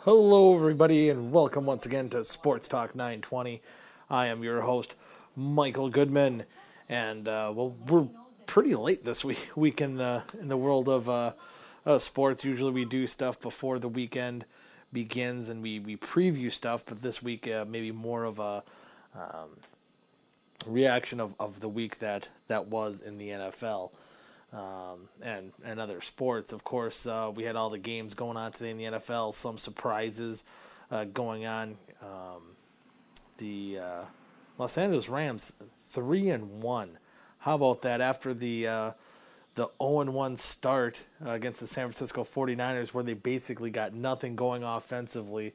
Hello, everybody, and welcome once again to Sports Talk 920. I am your host, Michael Goodman, and we're pretty late this week in the world of sports. Usually, we do stuff before the weekend begins, and we preview stuff. But this week, maybe more of a reaction of the week that was in the NFL. And other sports. Of course, we had all the games going on today in the NFL. Some surprises going on. The Los Angeles Rams 3-1. How about that? After the 0-1 start against the San Francisco 49ers, where they basically got nothing going offensively.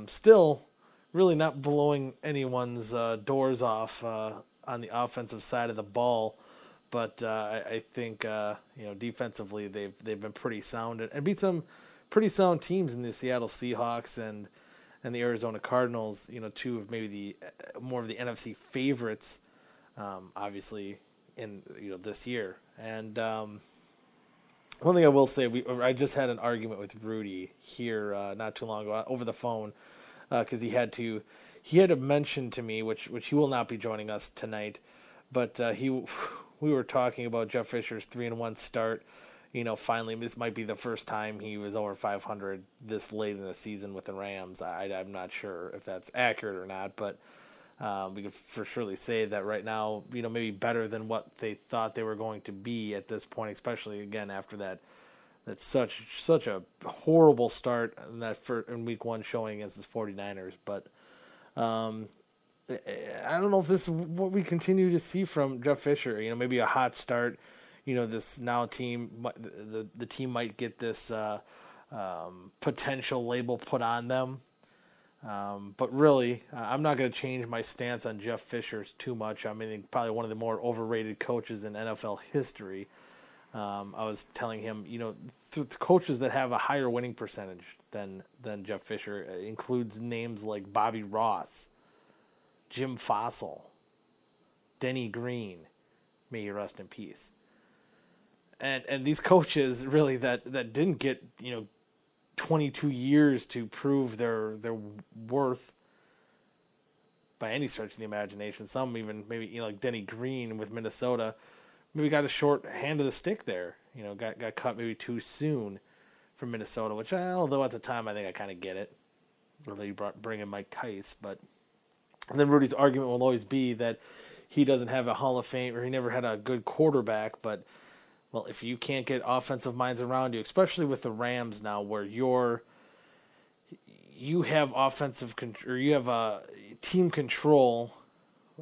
Still, really not blowing anyone's doors off on the offensive side of the ball. But I think defensively they've been pretty sound and beat some pretty sound teams in the Seattle Seahawks and the Arizona Cardinals. Two of maybe the more of the NFC favorites, obviously in this year. And one thing I will say, I just had an argument with Rudy here not too long ago over the phone because he had to mention to me, which he will not be joining us tonight, but we were talking about Jeff Fisher's 3-1 start. Finally, this might be the first time he was over 500 this late in the season with the Rams. I'm not sure if that's accurate or not, but we could for surely say that right now, maybe better than what they thought they were going to be at this point, especially again after that such a horrible start in week one showing against the 49ers. But I don't know if this is what we continue to see from Jeff Fisher. Maybe a hot start. This now team, the team might get this potential label put on them. But really, I'm not going to change my stance on Jeff Fisher too much. I mean, probably one of the more overrated coaches in NFL history. I was telling him, the coaches that have a higher winning percentage than Jeff Fisher includes names like Bobby Ross, Jim Fossil, Denny Green, may you rest in peace. And these coaches really that didn't get 22 years to prove their worth by any stretch of the imagination. Some even maybe like Denny Green with Minnesota, maybe got a short hand of the stick there. Got cut maybe too soon from Minnesota, which although at the time I think I kind of get it. Although you bring in Mike Tice, but. And then Rudy's argument will always be that he doesn't have a Hall of Fame or he never had a good quarterback. But, well, if you can't get offensive minds around you, especially with the Rams now where you have offensive or you have team control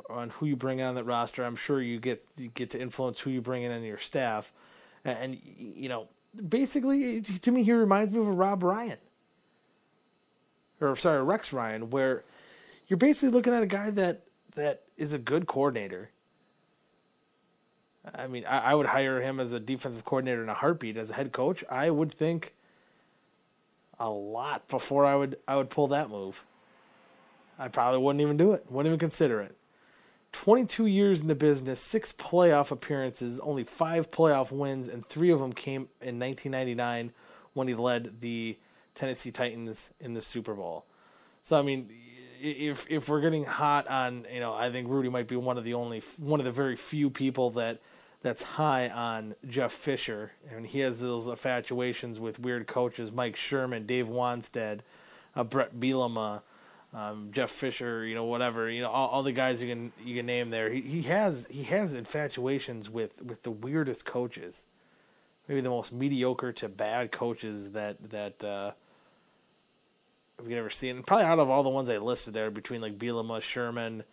on who you bring on that roster, I'm sure you get to influence who you bring in your staff. And basically, to me, he reminds me of a Rex Ryan, where you're basically looking at a guy that is a good coordinator. I mean, I would hire him as a defensive coordinator in a heartbeat. As a head coach, I would think a lot before I would pull that move. I probably wouldn't even do it. Wouldn't even consider it. 22 years in the business, 6 playoff appearances, only 5 playoff wins, and 3 of them came in 1999 when he led the Tennessee Titans in the Super Bowl. So, I mean, if we're getting hot on, I think Rudy might be one of the very few people that's high on Jeff Fisher. And he has those infatuations with weird coaches, Mike Sherman, Dave Wanstead, Brett Bielema, Jeff Fisher, whatever, all the guys you can name there. He has infatuations with the weirdest coaches, maybe the most mediocre to bad coaches that we've ever seen. And probably out of all the ones I listed there, between like Bielema, Sherman,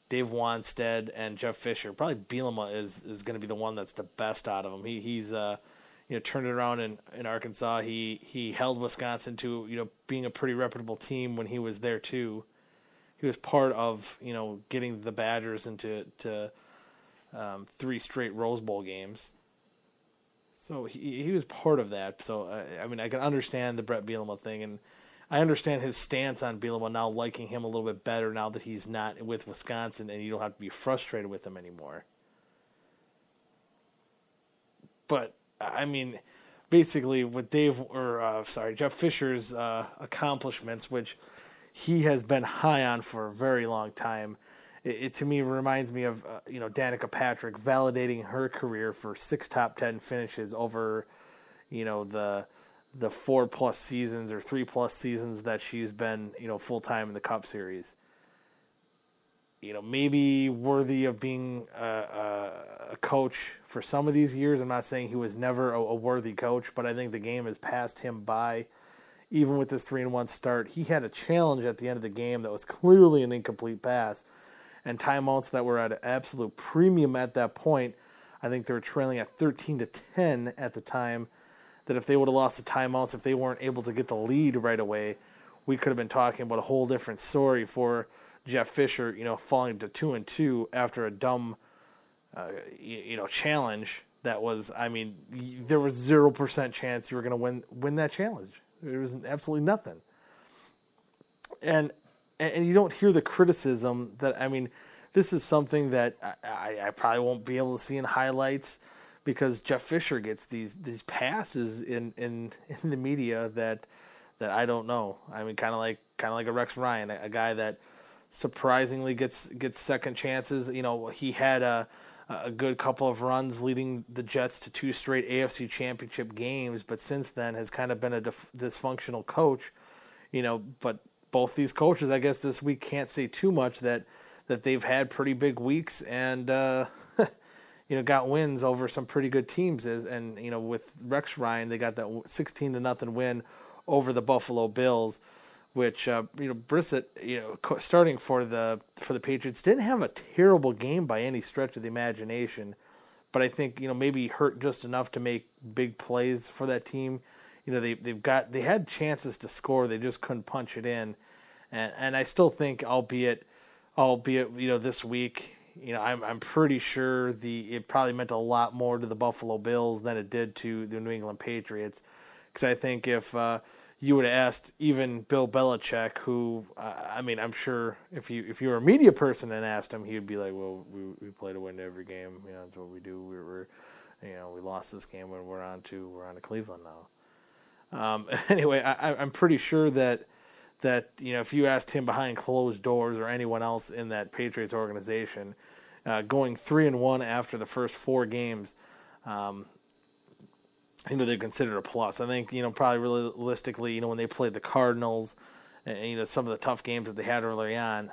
Dave Wanstead, and Jeff Fisher, probably Bielema is going to be the one that's the best out of them. He's turned it around in Arkansas. He held Wisconsin to being a pretty reputable team when he was there too. He was part of getting the Badgers into 3 straight Rose Bowl games. So he was part of that. So I mean, I can understand the Brett Bielema thing, and I understand his stance on Bielema now, liking him a little bit better now that he's not with Wisconsin and you don't have to be frustrated with him anymore. But, I mean, basically with Jeff Fisher's accomplishments, which he has been high on for a very long time. It to me reminds me of Danica Patrick validating her career for 6 top 10 finishes over the 4+ seasons or 3+ seasons that she's been full time in the Cup Series. Maybe worthy of being a coach for some of these years. I'm not saying he was never a worthy coach, but I think the game has passed him by. Even with this 3-1 start, he had a challenge at the end of the game that was clearly an incomplete pass, and timeouts that were at an absolute premium at that point. I think they were trailing at 13-10 at the time. That if they would have lost the timeouts, if they weren't able to get the lead right away, we could have been talking about a whole different story for Jeff Fisher, falling to 2-2 after a dumb, challenge that was. I mean, there was 0% chance you were going to win that challenge. There was absolutely nothing. And you don't hear the criticism that, I mean, this is something that I probably won't be able to see in highlights because Jeff Fisher gets these passes in the media that I don't know. I mean, kind of like a Rex Ryan, a guy that surprisingly gets second chances. He had a good couple of runs leading the Jets to 2 straight AFC Championship games, but since then has kind of been a dysfunctional coach. But both these coaches, I guess this week can't say too much that they've had pretty big weeks and got wins over some pretty good teams. And with Rex Ryan, they got that 16-0 win over the Buffalo Bills, which Brissett, starting for the Patriots, didn't have a terrible game by any stretch of the imagination, but I think maybe hurt just enough to make big plays for that team. They had chances to score, they just couldn't punch it in, and I still think, albeit this week, I'm pretty sure it probably meant a lot more to the Buffalo Bills than it did to the New England Patriots, because I think if you would have asked even Bill Belichick, who, I'm sure if you were a media person and asked him, he would be like, well, we play to win every game. That's what we do. We lost this game and we're on to Cleveland now. Anyway, I'm pretty sure that if you asked him behind closed doors or anyone else in that Patriots organization, going 3-1 after the first 4 games, they consider a plus. I think, probably realistically, when they played the Cardinals and, some of the tough games that they had early on,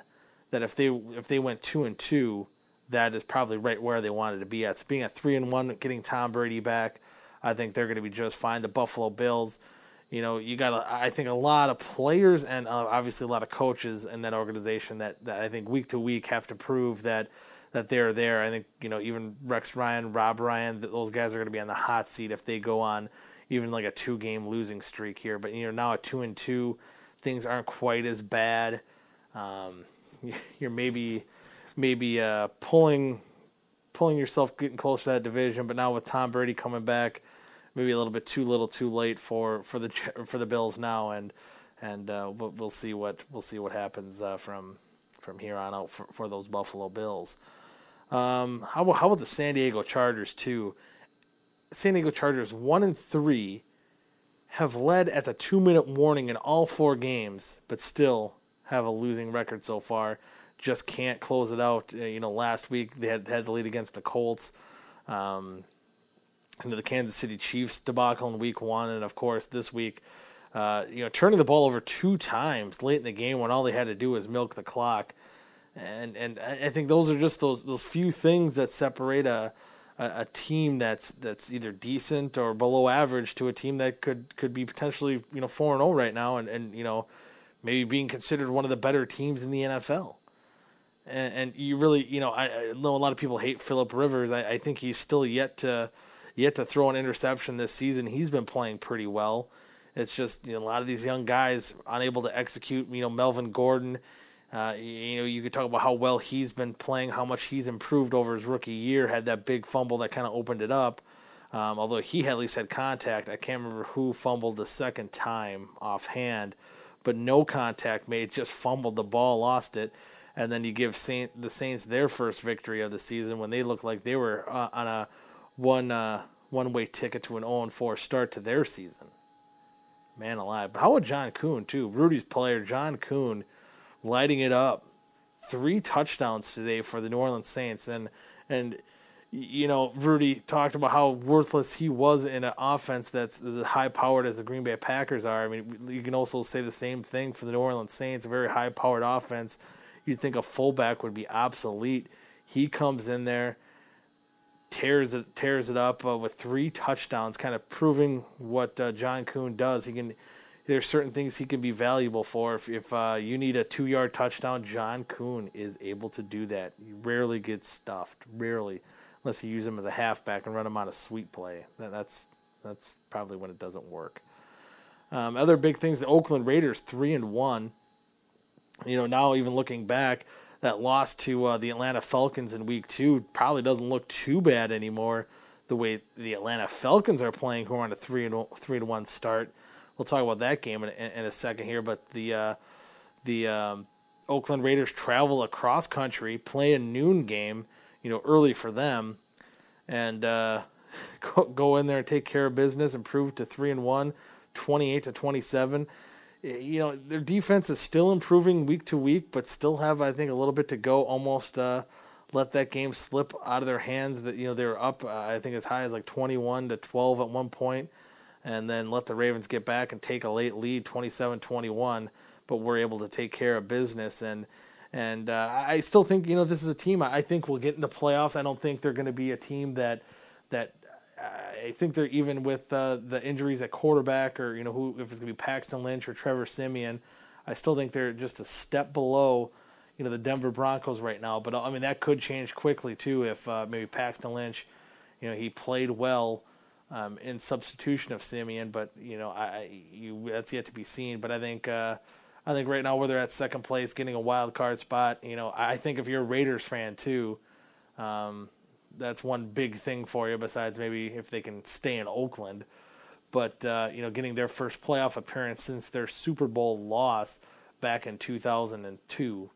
that if they went 2-2, that is probably right where they wanted to be at. So being at 3-1, getting Tom Brady back, I think they're going to be just fine. The Buffalo Bills, you got, I think, a lot of players and obviously a lot of coaches in that organization that I think week to week have to prove that they're there. I think, even Rex Ryan, Rob Ryan, those guys are going to be on the hot seat if they go on even like a 2-game losing streak here. But, now at 2-2, things aren't quite as bad. You're maybe pulling yourself, getting close to that division. But now with Tom Brady coming back, maybe a little bit too little, too late for the Bills now, and we'll see what happens from here on out for those Buffalo Bills. How about the San Diego Chargers too? San Diego Chargers 1-3 have led at the 2-minute warning in all 4 games, but still have a losing record so far. Just can't close it out. Last week they had the lead against the Colts. Into the Kansas City Chiefs debacle in Week 1, and of course this week, turning the ball over 2 times late in the game when all they had to do was milk the clock, and I think those are just those few things that separate a team that's either decent or below average to a team that could be potentially 4-0 right now, and maybe being considered one of the better teams in the NFL. And you really, I know a lot of people hate Phillip Rivers. I think he's still yet to throw an interception this season. He's been playing pretty well. It's just a lot of these young guys unable to execute. Melvin Gordon. You could talk about how well he's been playing, how much he's improved over his rookie year. Had that big fumble that kind of opened it up. Although he at least had contact. I can't remember who fumbled the second time offhand, but no contact made. Just fumbled the ball, lost it. And then you give the Saints their first victory of the season when they looked like they were on a one one-way ticket to an 0-4 start to their season. Man alive. But how about John Kuhn, too? Rudy's player, John Kuhn, lighting it up. 3 touchdowns today for the New Orleans Saints. And you know, Rudy talked about how worthless he was in an offense that's as high-powered as the Green Bay Packers are. I mean, you can also say the same thing for the New Orleans Saints, a very high-powered offense. You'd think a fullback would be obsolete. He comes in there, tears it up with 3 touchdowns, kind of proving what John Kuhn does. There's certain things he can be valuable for. If you need a 2-yard touchdown, John Kuhn is able to do that. He rarely gets stuffed, rarely, unless you use him as a halfback and run him on a sweep play. That's probably when it doesn't work. Other big things: the Oakland Raiders 3-1. You know, now even looking back, that loss to the Atlanta Falcons in Week 2 probably doesn't look too bad anymore. The way the Atlanta Falcons are playing, who are on a 3-1 start. We'll talk about that game in a second here. But the Oakland Raiders travel across country, play a noon game, you know, early for them, and go in there and take care of business, improve to 3-1, 28-27. You know, their defense is still improving week to week, but still have, I think, a little bit to go. Almost let that game slip out of their hands. That, you know, they were up, I think, as high as like 21-12 at one point, and then let the Ravens get back and take a late lead, 27-21. But we're able to take care of business, and I still think, you know, this is a team I think will get in the playoffs. I don't think they're going to be a team that I think they're, even with the injuries at quarterback, or, you know, who, if it's going to be Paxton Lynch or Trevor Siemian, I still think they're just a step below, you know, the Denver Broncos right now. But I mean, that could change quickly too if maybe Paxton Lynch, you know, he played well in substitution of Siemian, but you know, that's yet to be seen. But I think right now where they're at second place, getting a wild card spot, you know, I think if you're a Raiders fan too, that's one big thing for you, besides maybe if they can stay in Oakland. But, you know, getting their first playoff appearance since their Super Bowl loss back in 2002.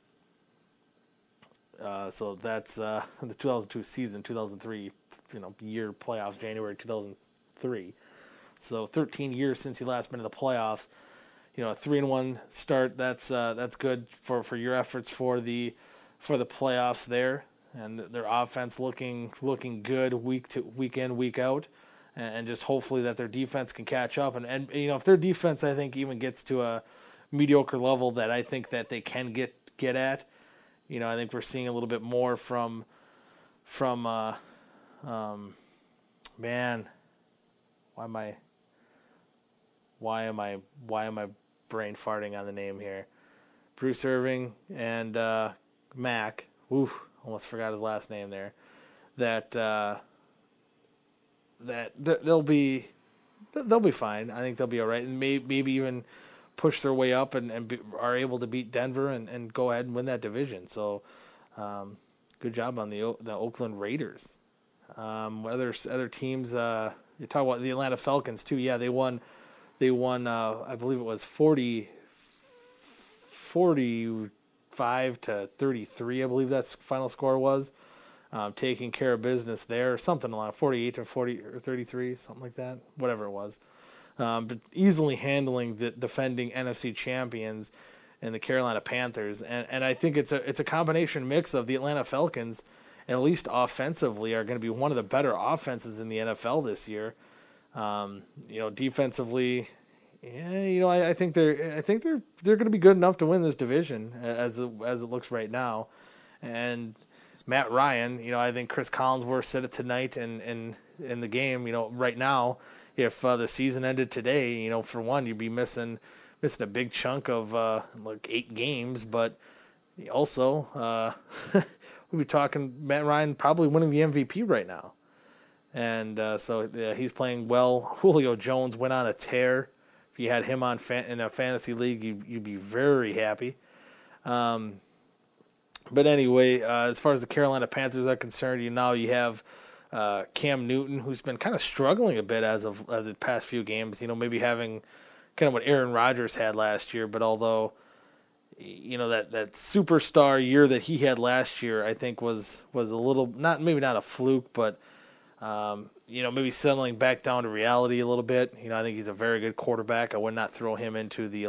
So that's the 2002 season, 2003, you know, year playoffs, January 2003. So 13 years since you last been in the playoffs. You know, a 3-1 start, that's good for your efforts for the playoffs there. And their offense looking good week in, week out, and just hopefully that their defense can catch up. And you know, if their defense, I think, even gets to a mediocre level that I think that they can get at, you know, I think we're seeing a little bit more from man, why am I brain farting on the name here? Bruce Irving and Mac. Oof. Almost forgot his last name there. That they'll be fine. I think they'll be all right, and maybe even push their way up and are able to beat Denver and go ahead and win that division. So, good job on the Oakland Raiders. Other teams. You talk about the Atlanta Falcons too. Yeah, they won. I believe it was 45-33, I believe that's final score was. Taking care of business there, something along 48-40 or 33, something like that, whatever it was. But easily handling the defending NFC champions and the Carolina Panthers, and I think it's a combination mix of the Atlanta Falcons, at least offensively, are going to be one of the better offenses in the NFL this year. You know, defensively, yeah, you know, I think they're going to be good enough to win this division as it looks right now. And Matt Ryan, you know, I think Chris Collinsworth said it tonight in the game. You know, right now, if the season ended today, you know, for one, you'd be missing a big chunk of like 8 games, but also we'd be talking Matt Ryan probably winning the MVP right now. And so yeah, he's playing well. Julio Jones went on a tear. If you had him on in a fantasy league, you'd be very happy. But anyway, as far as the Carolina Panthers are concerned, you have Cam Newton, who's been kind of struggling a bit as of the past few games. You know, maybe having kind of what Aaron Rodgers had last year. But although, you know, that superstar year that he had last year, I think was a little, maybe not a fluke, but maybe settling back down to reality a little bit. I think he's a very good quarterback. I would not throw him into the